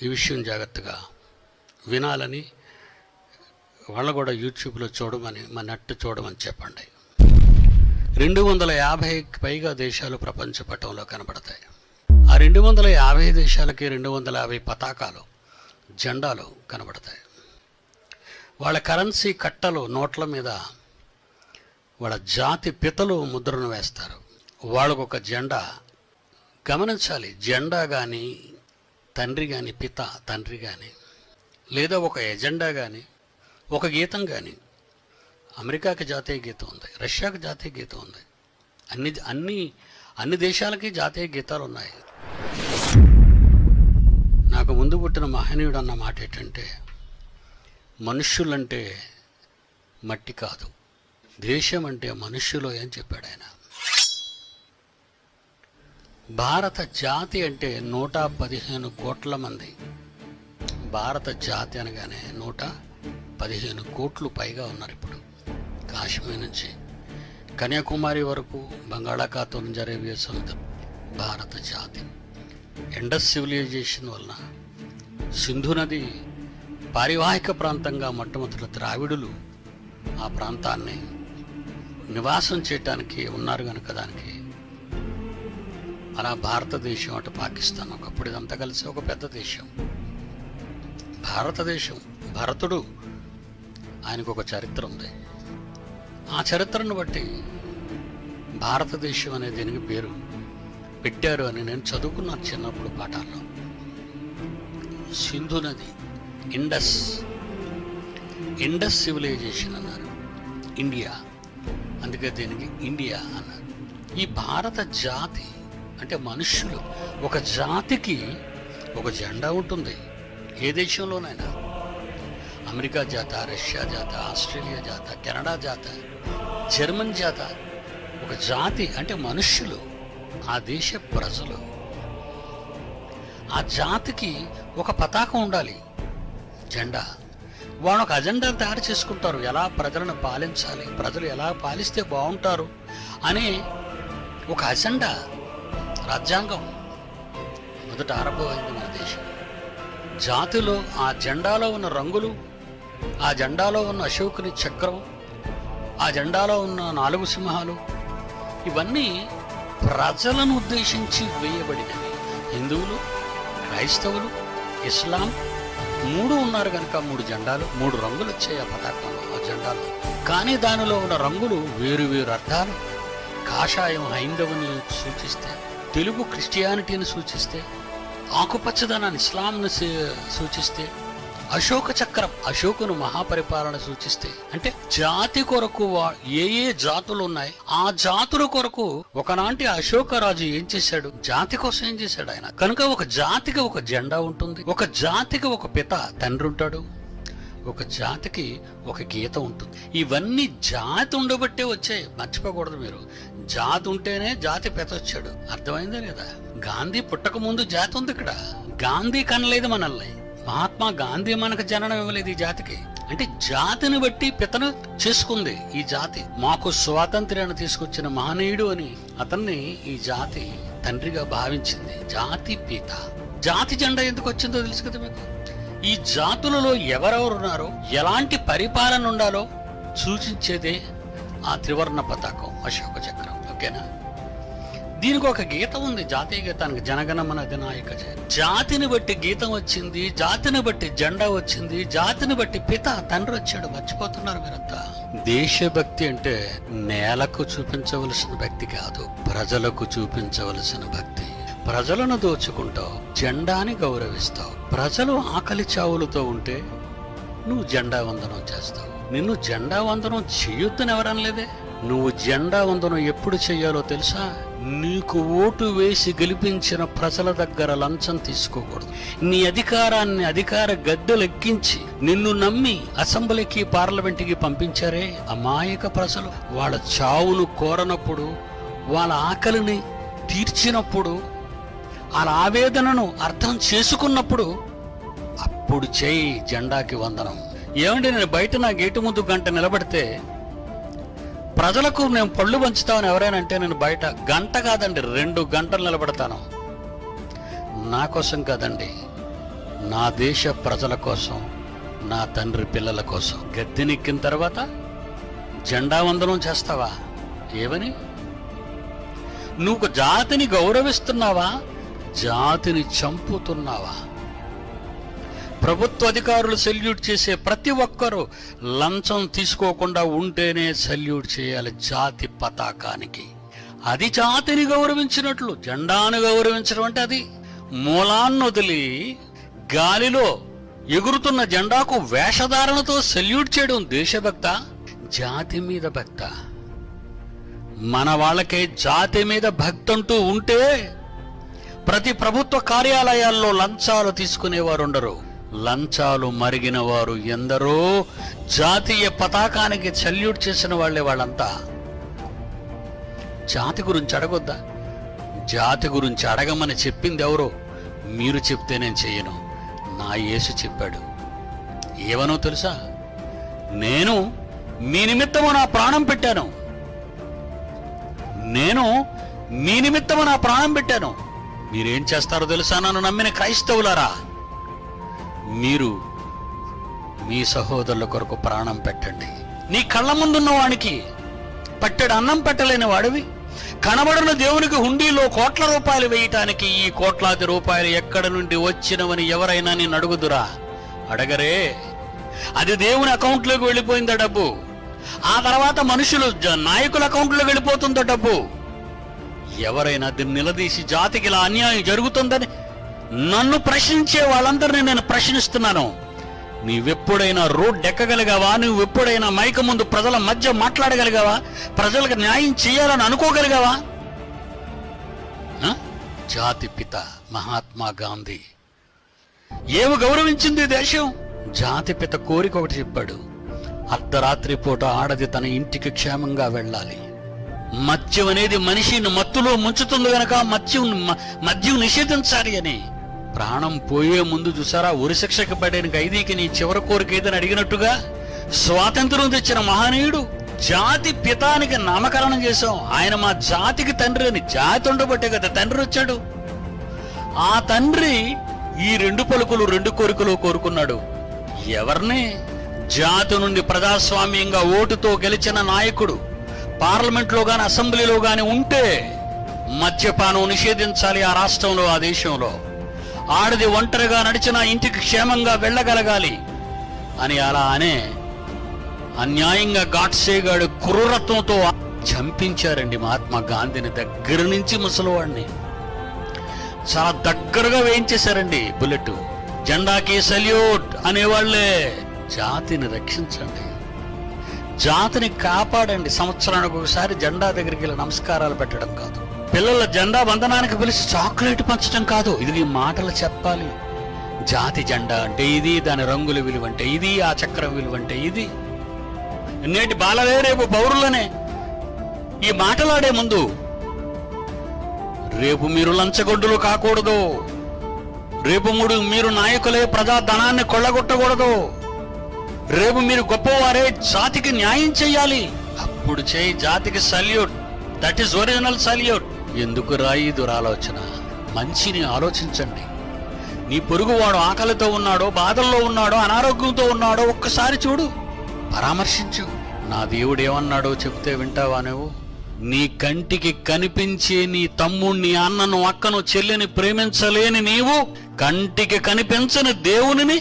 ఈ విషయం జాగ్రత్తగా వినాలని, వాళ్ళు కూడా యూట్యూబ్లో చూడమని, మా నెట్ చూడమని చెప్పండి. 250కి పైగా దేశాలు ప్రపంచ పటంలో కనబడతాయి. ఆ 250 దేశాలకి 250 పతాకాలు, జెండాలు కనబడతాయి. వాళ్ళ కరెన్సీ కట్టలు, నోట్ల మీద వాళ్ళ జాతి పితలు ముద్రను వేస్తారు. వాళ్ళకు ఒక జెండా. గమనించాలి, జెండా కానీ, తండ్రి కానీ, పిత తండ్రి కానీ, లేదా ఒక ఎజెండా కానీ, ఒక గీతం కానీ. అమెరికాకి జాతీయ గీతం ఉంది, రష్యాకి జాతీయ గీతం ఉంది, అన్ని దేశాలకి జాతీయ గీతాలు ఉన్నాయి. నాకు ముందు పుట్టిన మహనీయుడు అన్న మాట ఏంటంటే, మనుష్యులంటే మట్టి కాదు, దేశం అంటే మనుష్యులు అని చెప్పాడు ఆయన. భారత జాతి అంటే 115 కోట్ల మంది. భారత జాతి అనగానే 115 కోట్లు పైగా ఉన్నారు. ఇప్పుడు కాశ్మీర్ నుంచి కన్యాకుమారి వరకు, బంగాళాఖాతం నుంచి అరేబియా సముద్రం భారత జాతి. ఇండస్ సివిలైజేషన్ వలన సింధు నది పారివాహిక ప్రాంతంగా మొట్టమొదటి ద్రావిడులు ఆ ప్రాంతాన్ని నివాసం చేయటానికి ఉన్నారు కనుక దానికి అలా భారతదేశం, అటు పాకిస్తాన్, ఒకప్పుడు ఇదంతా కలిసి ఒక పెద్ద దేశం. భారతదేశం, భరతుడు, ఆయనకు ఒక చరిత్ర ఉంది. ఆ చరిత్రను బట్టి భారతదేశం అనే దీనికి పేరు పెట్టారు అని నేను చదువుకున్నాను చిన్నప్పుడు పాఠాల్లో. సింధు నది, ఇండస్ సివిలైజేషన్ అన్నారు, ఇండియా, అందుకే దీనికి ఇండియా అన్నారు. ఈ భారత జాతి అంటే మనుష్యులు. ఒక జాతికి ఒక జెండా ఉంటుంది, ఏ దేశంలోనైనా. అమెరికా జాత, రష్యా జాత, ఆస్ట్రేలియా జాత, కెనడా జాత, జర్మన్ జాత. ఒక జాతి అంటే మనుష్యులు, ఆ దేశ ప్రజలు. ఆ జాతికి ఒక పతాకం ఉండాలి, జెండా. వాళ్ళు ఒక అజెండా తయారు చేసుకుంటారు, ఎలా ప్రజలను పాలించాలి, ప్రజలు ఎలా పాలిస్తే బాగుంటారు అనే ఒక అజెండా. రాజ్యాంగం మొదట ఆరంభమైంది మన దేశం. జాతిలో ఆ జెండాలో ఉన్న రంగులు, ఆ జెండాలో ఉన్న అశోకుని చక్రం, ఆ జెండాలో ఉన్న 4 సింహాలు, ఇవన్నీ ప్రజలను ఉద్దేశించి వేయబడినవి. హిందువులు, క్రైస్తవులు, ఇస్లాం 3 ఉన్నారు కనుక 3 జెండాలు, 3 రంగులు వచ్చాయి ఆ పతాకంలో, ఆ జెండాలో. కానీ దానిలో ఉన్న రంగులు వేరు వేరు అర్థాలు. కాషాయం హైందవుని సూచిస్తే, తెలుగు క్రిస్టియానిటీని సూచిస్తే, ఆకుపచ్చదనాన్ని ఇస్లాంను సూచిస్తే, అశోక చక్రం అశోకును మహాపరిపాలన సూచిస్తే, అంటే జాతి కొరకు ఏ జాతులు ఉన్నాయి ఆ జాతుల కొరకు ఒకనాటి అశోకరాజు ఏం చేశాడు, జాతి కోసం ఏం చేశాడు ఆయన. కనుక ఒక జాతికి ఒక జెండా ఉంటుంది, ఒక జాతికి ఒక పిత తండ్రి ఉంటాడు, ఒక జాతికి ఒక గీతం ఉంటుంది. ఇవన్నీ జాతి ఉండబట్టే వచ్చాయి, మర్చిపోకూడదు మీరు. జాతి ఉంటేనే జాతి పిత వచ్చాడు. అర్థమైందా లేదా? గాంధీ పుట్టక ముందు జాతి ఉంది ఇక్కడ. గాంధీ కనలేదు మనల్ని, మహాత్మా గాంధీ మనకు జననం ఇవ్వలేదు ఈ జాతికి. అంటే జాతిని బట్టి పితను చేసుకుంది ఈ జాతి. మాకు స్వాతంత్ర్యాన్ని తీసుకొచ్చిన మహనీయుడు అని అతన్ని ఈ జాతి తండ్రిగా భావించింది. జాతి పిత. జాతి జెండా ఎందుకు వచ్చిందో తెలుసు కదా మీకు. ఈ జాతులలో ఎవరెవరున్నారో, ఎలాంటి పరిపాలన ఉండాలో సూచించేదే ఆ త్రివర్ణ పతాకం, అశోక చక్రం. ఓకేనా? దీనికి ఒక గీతం ఉంది, జాతీయ గీతానికి, జనగణమన అధినాయక జయ. జాతిని బట్టి గీతం వచ్చింది, జాతిని బట్టి జెండా వచ్చింది, జాతిని బట్టి పిత తండ్రి వచ్చాడు. మర్చిపోతున్నారు మీరంతా. దేశభక్తి అంటే నేలకు చూపించవలసిన భక్తి కాదు, ప్రజలకు చూపించవలసిన భక్తి. ప్రజలను దోచుకుంటావు, జెండాని గౌరవిస్తావు. ప్రజలు ఆకలి చావులతో ఉంటే నువ్వు జెండా వందనం చేస్తావు. నిన్ను జెండా వందనం చేయొద్దని ఎవరనలేదే. నువ్వు జెండా వందనం ఎప్పుడు చెయ్యాలో తెలుసా? నీకు ఓటు వేసి గెలిపించిన ప్రజల దగ్గర లంచం తీసుకోకూడదు. నీ అధికారాన్ని అధికార గద్దెలెక్కించి నిన్ను నమ్మి అసెంబ్లీకి, పార్లమెంటుకి పంపించారే అమాయక ప్రజలు. వాళ్ళ చావును కోరనప్పుడు, వాళ్ళ ఆకలిని తీర్చినప్పుడు, వాళ్ళ ఆవేదనను అర్థం చేసుకున్నప్పుడు అప్పుడు చేయి జెండాకి వందనం. ఏమంటే నేను బయట నా గేటు ముందు గంట నిలబడితే ప్రజలకు నేను పళ్ళు పంచుతామని ఎవరైనా అంటే నేను బయట గంట కాదండి 2 గంటలు నిలబడతాను. నా కోసం కాదండి, నా దేశ ప్రజల కోసం, నా తండ్రి పిల్లల కోసం. గద్దెనెక్కిన తర్వాత జెండా వందనం చేస్తావా? ఏమని? నువ్వు జాతిని గౌరవిస్తున్నావా? జాతిని చంపుతున్నావా? ప్రభుత్వ అధికారులు సెల్యూట్ చేసే ప్రతి ఒక్కరూ లంచం తీసుకోకుండా ఉంటేనే సెల్యూట్ చేయాలి జాతి పతాకానికి. అది జాతిని గౌరవించినట్లు. జెండాను గౌరవించడం అంటే అది. మూలాన్ని వదిలి గాలిలో ఎగురుతున్న జెండాకు వేషధారణతో సెల్యూట్ చేయడం దేశభక్త, జాతి మీద భక్త? మన వాళ్ళకే జాతి మీద భక్తి అంటూ ఉంటే ప్రతి ప్రభుత్వ కార్యాలయాల్లో లంచాలు తీసుకునేవారు ఉండరు. లంచాలు మరిగిన వారు ఎందరో జాతీయ పతాకానికి సెల్యూట్ చేసిన వాళ్ళే వాళ్ళంతా. జాతి గురించి అడగొద్దా? జాతి గురించి అడగమని చెప్పింది ఎవరో? మీరు చెప్తే నేను చెయ్యను. నా యేసు చెప్పాడు. ఏమనో తెలుసా? నేను మీ నిమిత్తము నా ప్రాణం పెట్టాను. నేను మీ నిమిత్తము నా ప్రాణం పెట్టాను. మీరేం చేస్తారో తెలుసా? నన్ను నమ్మిన క్రైస్తవులారా, మీరు మీ సహోదరుల కొరకు ప్రాణం పెట్టండి. నీ కళ్ళ ముందున్న వాడికి పట్టెడు అన్నం పెట్టలేని వాడివి, కనబడిన దేవునికి హుండీలో కోట్ల రూపాయలు వేయటానికి ఈ కోట్లాది రూపాయలు ఎక్కడ నుండి వచ్చినవని ఎవరైనా నేను అడుగుదురా? అడగరే. అది దేవుని అకౌంట్లోకి వెళ్ళిపోయిందా డబ్బు? ఆ తర్వాత మనుషులు నాయకుల అకౌంట్లోకి వెళ్ళిపోతుందో డబ్బు? ఎవరైనా దీన్ని నిలదీసి జాతికి ఇలా అన్యాయం జరుగుతుందని నన్ను ప్రశ్నించే వాళ్ళందరినీ నేను ప్రశ్నిస్తున్నాను. నీవెప్పుడైనా రోడ్డు ఎక్కగలిగావా? నువ్వెప్పుడైనా మైక ముందు ప్రజల మధ్య మాట్లాడగలిగావా? ప్రజలకు న్యాయం చేయాలని అనుకోగలిగావా? జాతి పిత మహాత్మా గాంధీ ఏమి గౌరవించింది దేశం? జాతి పిత కోరిక ఒకటి చెప్పాడు. అర్ధరాత్రి పూట ఆడది తన ఇంటికి క్షేమంగా వెళ్ళాలి. మద్యం అనేది మనిషిని మత్తులో ముంచుతుంది గనక మద్యం నిషేధించాలి అని. ప్రాణం పోయే ముందు చూసారా, ఉరిశిక్షకు పడిన ఖైదీకి నీ చివరి కోరిక ఏదని అడిగినట్టుగా స్వాతంత్రం తెచ్చిన మహనీయుడు. జాతి పితానికి నామకరణం చేశాం. ఆయన మా జాతికి తండ్రి అని. జాతి ఉండబట్టే కదా తండ్రి వచ్చాడు. ఆ తండ్రి ఈ 2 పలుకులు 2 కోరికలు కోరుకున్నాడు. ఎవరిని? జాతి నుండి ప్రజాస్వామ్యంగా ఓటుతో గెలిచిన నాయకుడు పార్లమెంట్లో గాని అసెంబ్లీలో గాని ఉంటే మద్యపానం నిషేధించాలి ఆ రాష్ట్రంలో, ఆ దేశంలో. ఆడది ఒంటరిగా నడిచిన ఇంటికి క్షేమంగా వెళ్ళగలగాలి అని అలా అనే అన్యాయంగా గాడ్సేగాడు క్రూరత్వంతో చంపించారండి మహాత్మా గాంధీని. దగ్గర నుంచి ముసలివాడిని చాలా దగ్గరగా వేయించేశారండి బుల్లెట్. జెండాకి సెల్యూట్ అనేవాళ్లే. జాతిని రక్షించండి, జాతిని కాపాడండి. సంవత్సరానికి ఒకసారి జెండా దగ్గరికి వెళ్ళి నమస్కారాలు పెట్టడం కాదు, పిల్లల జెండా వందనానికి పిలిచి చాక్లెట్ పంచడం కాదు. ఇది మాటలు చెప్పాలి. జాతి జెండా అంటే ఇది, దాని రంగుల విలువ అంటే ఇది, ఆ చక్రం విలువ అంటే ఇది. నేటి బాలలే రేపు పౌరులనే ఈ మాటలాడే ముందు రేపు మీరు లంచగొడ్డులు కాకూడదు. రేపు మీరు నాయకులే ప్రజా ధనాన్ని కొల్లగొట్టకూడదు. రేపు మీరు గొప్పవారే, జాతికి న్యాయం చెయ్యాలి. అప్పుడు చేయి జాతికి salute. That is original salute. ఎందుకు రాయి దురాలోచన? మంచిని ఆలోచించండి. నీ పొరుగువాడు ఆకలితో ఉన్నాడో, బాధల్లో ఉన్నాడో, అనారోగ్యంతో ఉన్నాడో ఒక్కసారి చూడు, పరామర్శించు. నా దేవుడు ఏమన్నాడో చెప్తే వింటావా నువ్వు? నీ కంటికి కనిపించే నీ తమ్ముణ్ణి, అన్నను, అక్కను, చెల్లిని ప్రేమించలేని నీవు కంటికి కనిపించని దేవునిని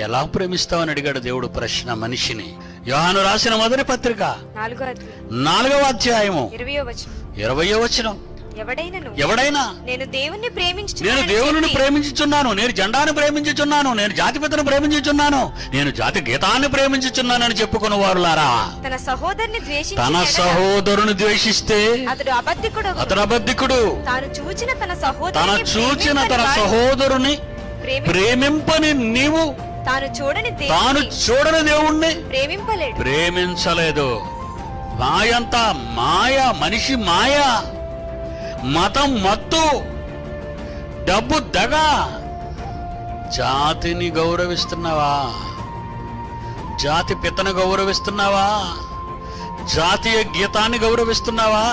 ఎలా ప్రేమిస్తావని అడిగాడు దేవుడు ప్రశ్న మనిషిని. యోహాను రాసిన మొదటి పత్రిక 4వ అధ్యాయము 20వ వచనం. ఎవడైనా నేను దేవుణ్ణి ప్రేమించుచున్నాను, నేను జెండాను ప్రేమించుచున్నాను, నేను జాతిపితను ప్రేమించుచున్నాను, నేను జాతి గీతాన్ని ప్రేమించుచున్నానని చెప్పుకున్న వారులారా, తన సహోదరుని ద్వేషిస్తే అతడు అబద్ధికుడు. తాను చూచిన తన సహోదరుని ప్రేమింపని నీవు తాను చూడని దేవుణ్ణి ప్రేమించలేదు. మాయంతా మాయ, మనిషి మాయ, మతం మత్తు, డబ్బు దగ. జాతిని గౌరవిస్తున్నావా? జాతి పితను గౌరవిస్తున్నావా? జాతీయ గీతాన్ని గౌరవిస్తున్నావా?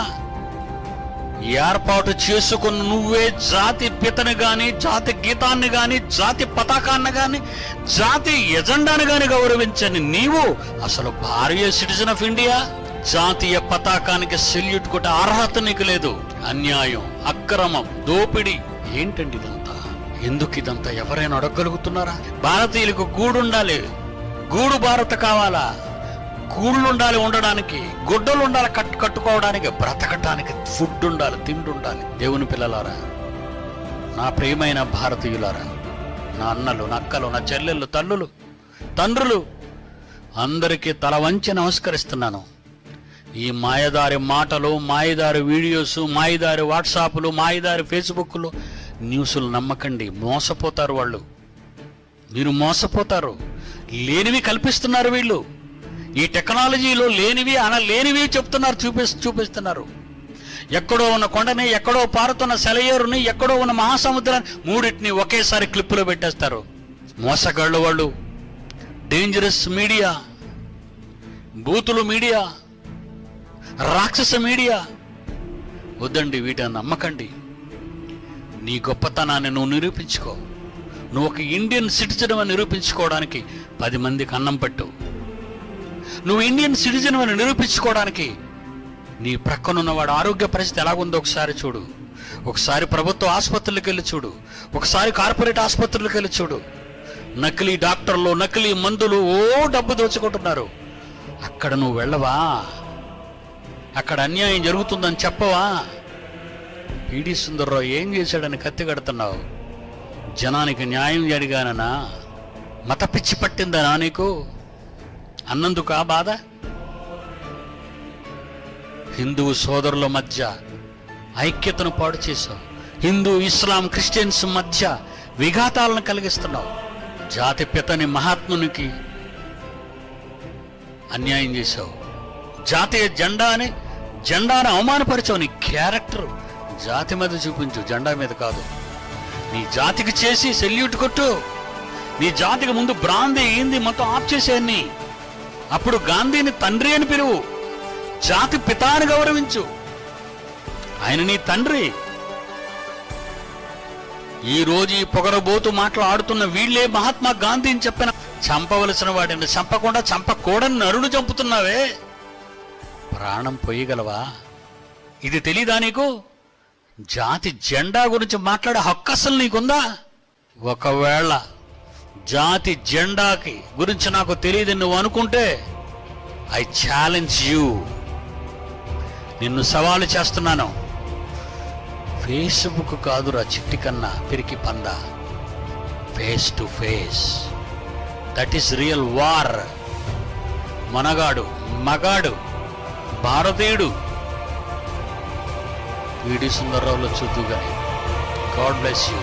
ఏర్పాటు చేసుకున్న నువ్వే జాతి పితని గాని, జాతి గీతాన్ని గాని, జాతి పతాకాన్ని గాని, జాతి ఎజెండాని గాని గౌరవించని నీవు అసలు భారతీయ సిటిజన్ ఆఫ్ ఇండియా? జాతీయ పతాకానికి సెల్యూట్ కొట్టే అర్హత నీకు లేదు. అన్యాయం, అక్రమం, దోపిడీ. ఏంటండి ఇదంతా? ఎందుకు ఇదంతా? ఎవరైనా అడగగలుగుతున్నారా? భారతీయులకు గూడుండాలి, గూడు భారత కావాలా? గూళ్ళు ఉండాలి ఉండడానికి, గుడ్డలు ఉండాలి కట్టుకోవడానికి, బ్రతకటానికి ఫుడ్ ఉండాలి, తిండి ఉండాలి. దేవుని పిల్లలారా, నా ప్రియమైన భారతీయులారా, నా అన్నలు, నా అక్కలు, నా చెల్లెళ్ళు, తల్లులు, తండ్రులు అందరికీ తల వంచి నమస్కరిస్తున్నాను. ఈ మాయదారి మాటలు, మాయదారి వీడియోస్, మాయదారి వాట్సాప్లు, మాయదారి ఫేస్బుక్లు, న్యూస్లు నమ్మకండి. మోసపోతారు వాళ్ళు. మీరు మోసపోతారు. లేనివి కల్పిస్తున్నారు వీళ్ళు. ఈ టెక్నాలజీలో లేనివి అనలేనివి చెప్తున్నారు, చూపిస్తున్నారు. ఎక్కడో ఉన్న కొండని, ఎక్కడో పారుతున్న సెలయేరుని, ఎక్కడో ఉన్న మహాసముద్రాన్ని, మూడింటిని ఒకేసారి క్లిప్పులో పెట్టేస్తారు. మోసగాళ్ళు వాళ్ళు. డేంజరస్ మీడియా, బూతులు మీడియా, రాక్షస మీడియా. వద్దండి, వీటిని నమ్మకండి. నీ గొప్పతనాన్ని నువ్వు నిరూపించుకో. నువ్వు ఒక ఇండియన్ సిటిజన్ అని నిరూపించుకోవడానికి 10 మందికి అన్నం పెట్టు. నువ్వు ఇండియన్ సిటిజన్ అని నిరూపించుకోవడానికి నీ ప్రక్కనున్నవాడు ఆరోగ్య పరిస్థితి ఎలాగుందో ఒకసారి చూడు. ఒకసారి ప్రభుత్వ ఆసుపత్రులకు వెళ్ళి చూడు. ఒకసారి కార్పొరేట్ ఆసుపత్రులకు వెళ్ళి చూడు. నకిలీ డాక్టర్లు, నకిలీ మందులు, డబ్బు దోచుకుంటున్నారు. అక్కడ నువ్వు వెళ్ళవా? అక్కడ అన్యాయం జరుగుతుందని చెప్పవా? పిడి సుందర్రావు ఏం చేశాడని కత్తి కడుతున్నావు? జనానికి న్యాయం జరిగానన్నా? మత పిచ్చి పట్టిందనా నీకు? అన్నందుకు ఆ బాధ? హిందూ సోదరుల మధ్య ఐక్యతను పాడు చేశావు. హిందూ, ఇస్లాం, క్రిస్టియన్స్ మధ్య విఘాతాలను కలిగిస్తున్నావు. జాతి పితని మహాత్మునికి అన్యాయం చేశావు. జాతీయ జెండాను అవమానపరిచావు. నీ క్యారెక్టర్ జాతి మీద చూపించు, జెండా మీద కాదు. నీ జాతికి చేసి సెల్యూట్ కొట్టు. నీ జాతికి ముందు బ్రాందీ ఏంది మొత్తం ఆఫ్ చేసేయన్ని. అప్పుడు గాంధీని తండ్రి అని పిలువు. జాతి పితాని గౌరవించు. ఆయన నీ తండ్రి. ఈ రోజు ఈ పొగరబోతు మాటలు ఆడుతున్న వీళ్ళే మహాత్మా గాంధీని చెప్పిన చంపవలసిన వాడిని చంపకుండా చంపకూడని నరుడు చంపుతున్నావే. ప్రాణం పోయగలవా? ఇది తెలీదా నీకు? జాతి జెండా గురించి మాట్లాడే హక్కు అసలు నీకుందా? ఒకవేళ జాతి జెండాకి గురించి నాకు తెలియదు నువ్వు అనుకుంటే ఐ ఛాలెంజ్ యూ. నిన్ను సవాలు చేస్తున్నాను. ఫేస్బుక్ కాదురా చిట్టి కన్నా పిరికి పంద. Face to face. That is real war. మనగాడు, మగాడు, భారతీయుడు పిడి సుందర్రావులో చూద్దుగానే. God bless you.